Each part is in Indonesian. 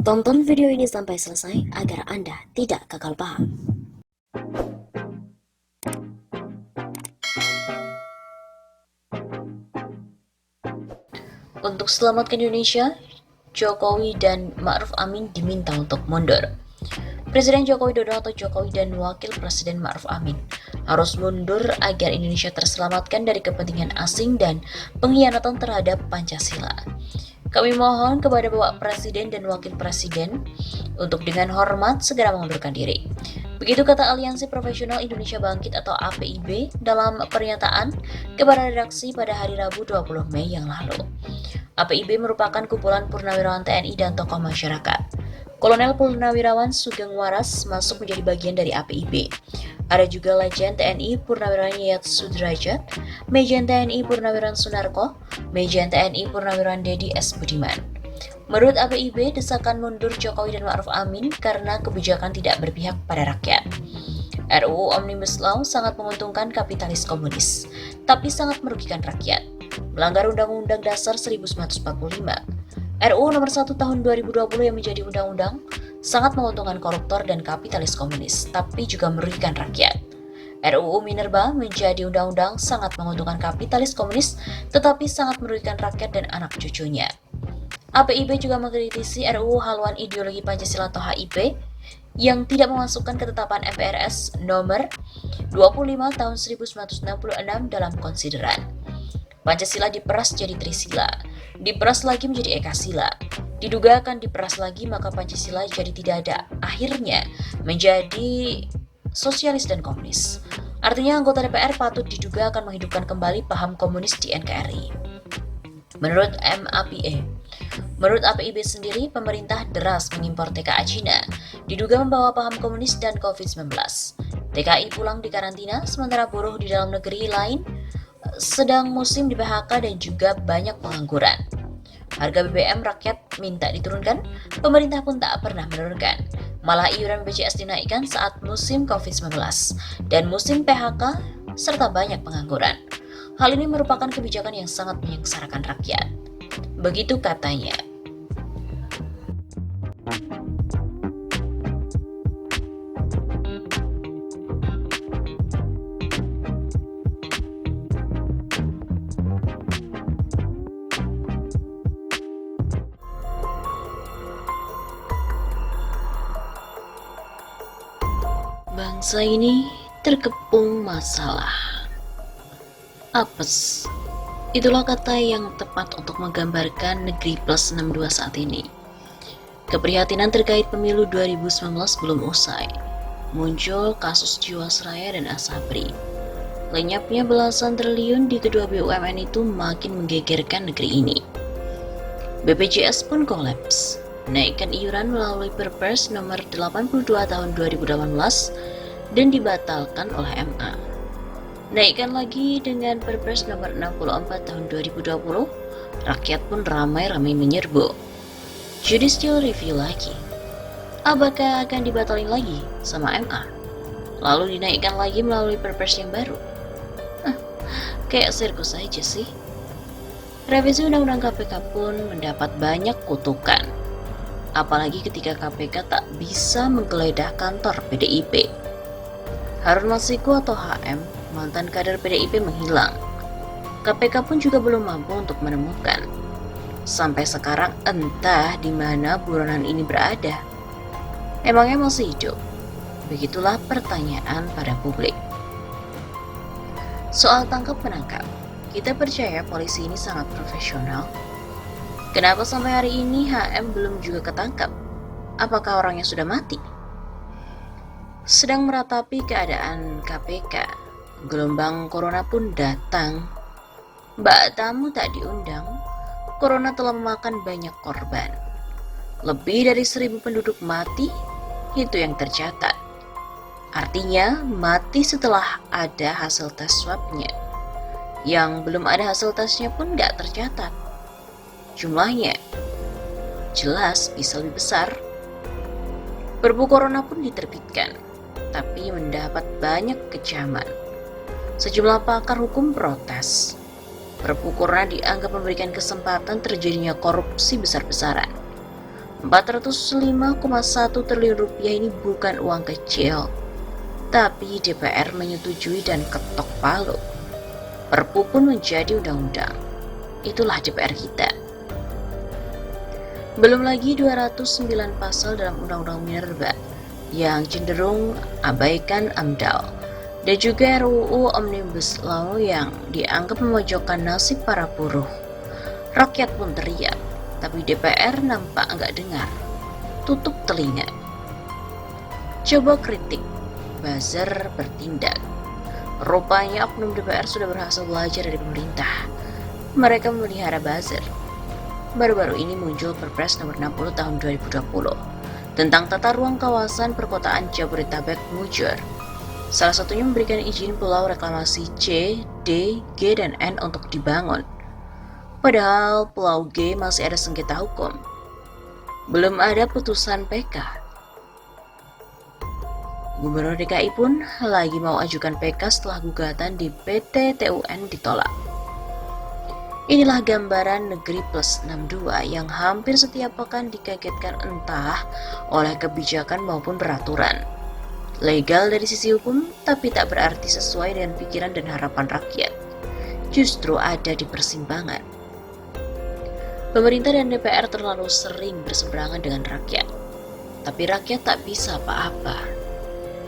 Tonton video ini sampai selesai agar Anda tidak gagal paham. Untuk selamatkan Indonesia, Jokowi dan Ma'ruf Amin diminta untuk mundur. Presiden Joko Widodo atau Jokowi dan Wakil Presiden Ma'ruf Amin harus mundur agar Indonesia terselamatkan dari kepentingan asing dan pengkhianatan terhadap Pancasila. Kami mohon kepada Bapak Presiden dan Wakil Presiden untuk dengan hormat segera mengundurkan diri. Begitu kata Aliansi Profesional Indonesia Bangkit atau APIB dalam pernyataan kepada redaksi pada hari Rabu 20 Mei yang lalu. APIB merupakan kumpulan purnawirawan TNI dan tokoh masyarakat. Kolonel Purnawirawan Sugeng Waras masuk menjadi bagian dari APIB. Ada juga Legend TNI Purnawirawan Yayat Sudrajat, Mejen TNI Purnawirawan Sunarko, Mejen TNI Purnawirawan Dedi S. Budiman. Menurut APIB, desakan mundur Jokowi dan Ma'ruf Amin karena kebijakan tidak berpihak pada rakyat. RUU Omnibus Law sangat menguntungkan kapitalis komunis, tapi sangat merugikan rakyat. Melanggar Undang-Undang Dasar 1945. RUU Nomor 1 Tahun 2020 yang menjadi undang-undang sangat menguntungkan koruptor dan kapitalis komunis, tapi juga merugikan rakyat. RUU Minerba menjadi undang-undang sangat menguntungkan kapitalis komunis, tetapi sangat merugikan rakyat dan anak cucunya. APIB juga mengkritisi RUU Haluan Ideologi Pancasila atau HIP yang tidak memasukkan ketetapan MPRS nomor 25 tahun 1966 dalam konsideran. Pancasila diperas jadi Trisila, diperas lagi menjadi Ekasila. Diduga akan diperas lagi maka Pancasila jadi tidak ada. Akhirnya menjadi sosialis dan komunis. Artinya anggota DPR patut diduga akan menghidupkan kembali paham komunis di NKRI. Menurut APIB sendiri, pemerintah deras mengimpor TKA Cina, diduga membawa paham komunis dan COVID-19. TKI pulang di karantina, sementara buruh di dalam negeri lain sedang musim di PHK dan juga banyak pengangguran. Harga BBM rakyat minta diturunkan, pemerintah pun tak pernah menurunkan. Malah iuran BPJS dinaikkan saat musim COVID-19 dan musim PHK serta banyak pengangguran. Hal ini merupakan kebijakan yang sangat menyengsarakan rakyat. Begitu katanya. Bangsa ini terkepung masalah. Apes. Itulah kata yang tepat untuk menggambarkan negeri plus 62 saat ini. Keprihatinan terkait pemilu 2019 belum usai. Muncul kasus Jiwasraya dan Asabri. Lenyapnya belasan triliun di kedua BUMN itu makin menggegerkan negeri ini. BPJS pun kolaps. Naikkan iuran melalui Perpres nomor 82 tahun 2018 dan dibatalkan oleh MA. Naikkan lagi dengan Perpres nomor 64 tahun 2020, rakyat pun ramai-ramai menyerbu. Judicial review lagi. Apakah akan dibatalin lagi sama MA? Lalu dinaikkan lagi melalui Perpres yang baru? Kayak sirkus aja sih. Revisi Undang-Undang KPK pun mendapat banyak kutukan. Apalagi ketika KPK tak bisa menggeledah kantor PDIP. Harun Masiku atau HM, mantan kader PDIP menghilang. KPK pun juga belum mampu untuk menemukan. Sampai sekarang entah di mana buronan ini berada. Emangnya masih hidup? Begitulah pertanyaan pada publik. Soal tangkap menangkap, kita percaya polisi ini sangat profesional. Kenapa sampai hari ini HM belum juga ketangkap? Apakah orangnya sudah mati? Sedang meratapi keadaan KPK, gelombang corona pun datang. Mbak tamu tak diundang, corona telah memakan banyak korban. Lebih dari 1.000 penduduk mati, itu yang tercatat. Artinya mati setelah ada hasil tes swabnya. Yang belum ada hasil tesnya pun gak tercatat. Jumlahnya jelas bisa lebih besar. Perpu Corona pun diterbitkan, tapi mendapat banyak kecaman. Sejumlah pakar hukum protes. Perpu Corona dianggap memberikan kesempatan terjadinya korupsi besar-besaran. Rp405,1 triliun ini bukan uang kecil, tapi DPR menyetujui dan ketok palu. Perpu pun menjadi undang-undang. Itulah DPR kita. Belum lagi 209 pasal dalam Undang-Undang Minerba yang cenderung abaikan AMDAL, dan juga RUU Omnibus Law yang dianggap memojokkan nasib para buruh. Rakyat pun teriak, tapi DPR nampak enggak dengar. Tutup telinga. Coba kritik, buzzer bertindak. Rupanya oknum DPR sudah berhasil belajar dari pemerintah. Mereka memelihara buzzer. Baru-baru ini muncul Perpres nomor 60 tahun 2020 tentang tata ruang kawasan perkotaan Jabodetabek Mujur. Salah satunya memberikan izin pulau reklamasi C, D, G, dan N untuk dibangun. Padahal pulau G masih ada sengketa hukum. Belum ada putusan PK. Gubernur DKI pun lagi mau ajukan PK setelah gugatan di PT TUN ditolak. Inilah gambaran negeri plus 62 yang hampir setiap pekan dikagetkan entah oleh kebijakan maupun peraturan. Legal dari sisi hukum, tapi tak berarti sesuai dengan pikiran dan harapan rakyat. Justru ada di persimpangan. Pemerintah dan DPR terlalu sering berseberangan dengan rakyat. Tapi rakyat tak bisa apa-apa.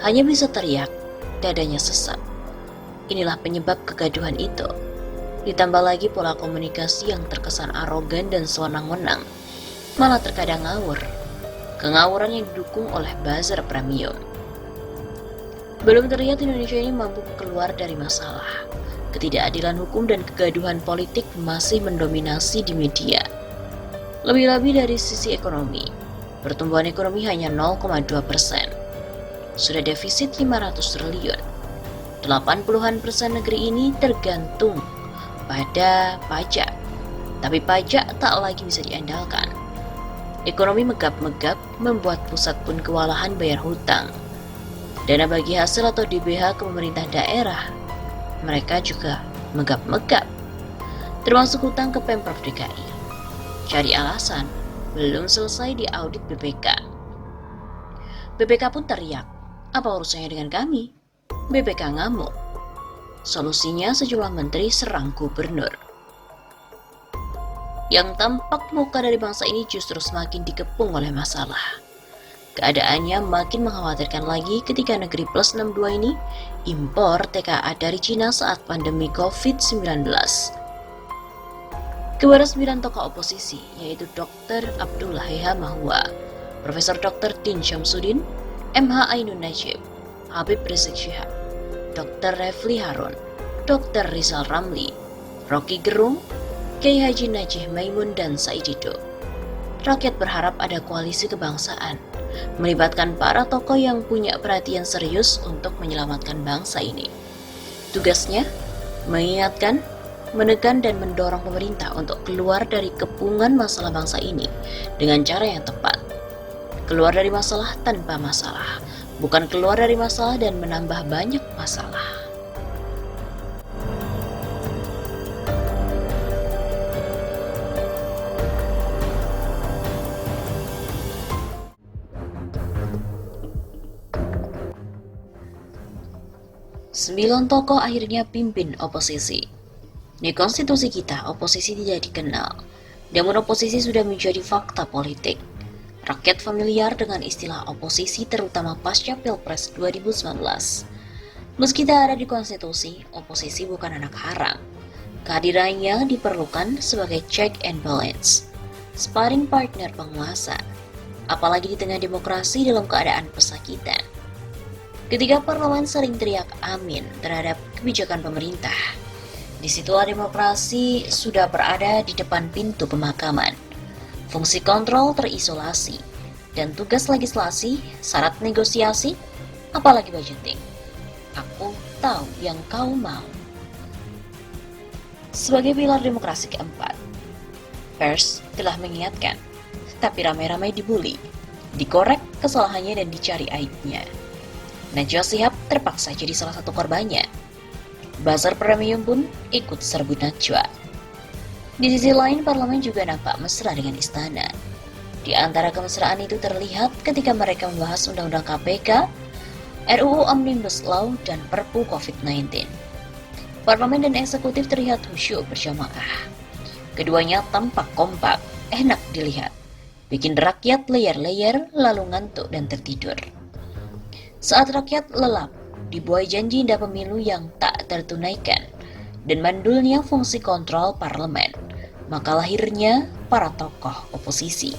Hanya bisa teriak, dadanya sesak. Inilah penyebab kegaduhan itu. Ditambah lagi pola komunikasi yang terkesan arogan dan sewenang-wenang, malah terkadang ngawur. Kengawuran yang didukung oleh buzzer premium. Belum terlihat Indonesia ini mampu keluar dari masalah. Ketidakadilan hukum dan kegaduhan politik masih mendominasi di media. Lebih-lebih dari sisi ekonomi, pertumbuhan ekonomi hanya 0,2%. Sudah defisit 500 triliun. 80% negeri ini tergantung pada pajak, tapi pajak tak lagi bisa diandalkan. Ekonomi megap-megap membuat pusat pun kewalahan bayar hutang. Dana bagi hasil atau DBH ke pemerintah daerah, mereka juga megap-megap, termasuk hutang ke Pemprov DKI. Cari alasan, belum selesai diaudit BPK. BPK pun teriak, apa urusannya dengan kami? BPK ngamuk. Solusinya sejumlah menteri serang gubernur. Yang tampak muka dari bangsa ini justru semakin dikepung oleh masalah. Keadaannya makin mengkhawatirkan lagi ketika negeri plus 62 ini impor TKA dari Cina saat pandemi COVID-19. Kepada 9 tokoh oposisi, yaitu Dr. Abdullah Heha Mahua, Profesor Dr. Din Syamsuddin, MH Ainun Najib, Habib Rizik Syihab, Dr. Refli Harun, Dr. Rizal Ramli, Rocky Gerung, Kiai Haji Najih Maimun, dan Said Didu. Rakyat berharap ada koalisi kebangsaan, melibatkan para tokoh yang punya perhatian serius untuk menyelamatkan bangsa ini. Tugasnya, mengingatkan, menekan dan mendorong pemerintah untuk keluar dari kepungan masalah bangsa ini dengan cara yang tepat. Keluar dari masalah tanpa masalah, bukan keluar dari masalah dan menambah banyak masalah. Sembilan tokoh akhirnya pimpin oposisi. Di konstitusi kita, oposisi tidak dikenal. Namun oposisi sudah menjadi fakta politik. Rakyat familiar dengan istilah oposisi terutama pasca Pilpres 2019. Meski tak ada di konstitusi, oposisi bukan anak haram. Kehadirannya diperlukan sebagai check and balance, sparring partner penguasa, apalagi di tengah demokrasi dalam keadaan pesakitan. Ketika parlemen sering teriak amin terhadap kebijakan pemerintah, disitulah demokrasi sudah berada di depan pintu pemakaman. Fungsi kontrol terisolasi, dan tugas legislasi, syarat negosiasi, apalagi budgeting. Aku tahu yang kau mau. Sebagai pilar demokrasi keempat, pers telah mengingatkan, tapi ramai-ramai dibully, dikorek kesalahannya dan dicari aibnya. Najwa Shihab terpaksa jadi salah satu korbannya. Buzzer premium pun ikut serbu Najwa. Di sisi lain, parlemen juga nampak mesra dengan istana. Di antara kemesraan itu terlihat ketika mereka membahas Undang-Undang KPK, RUU Omnibus Law, dan Perpu COVID-19. Parlemen dan eksekutif terlihat khusyuk berjamaah. Keduanya tampak kompak, enak dilihat, bikin rakyat layar-layar lalu ngantuk dan tertidur. Saat rakyat lelap, dibuai janji indah pemilu yang tak tertunaikan, dan mandulnya fungsi kontrol parlemen, maka lahirnya para tokoh oposisi.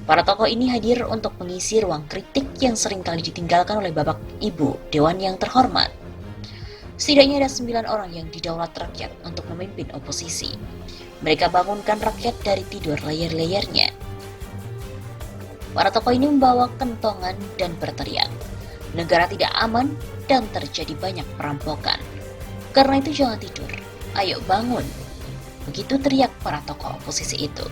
Para tokoh ini hadir untuk mengisi ruang kritik yang seringkali ditinggalkan oleh Bapak Ibu Dewan yang terhormat. Setidaknya ada 9 orang yang didaulat rakyat untuk memimpin oposisi. Mereka bangunkan rakyat dari tidur layar-layarnya. Para tokoh ini membawa kentongan dan berteriak, negara tidak aman dan terjadi banyak perampokan. Karena itu jangan tidur, ayo bangun. Begitu teriak para tokoh oposisi itu.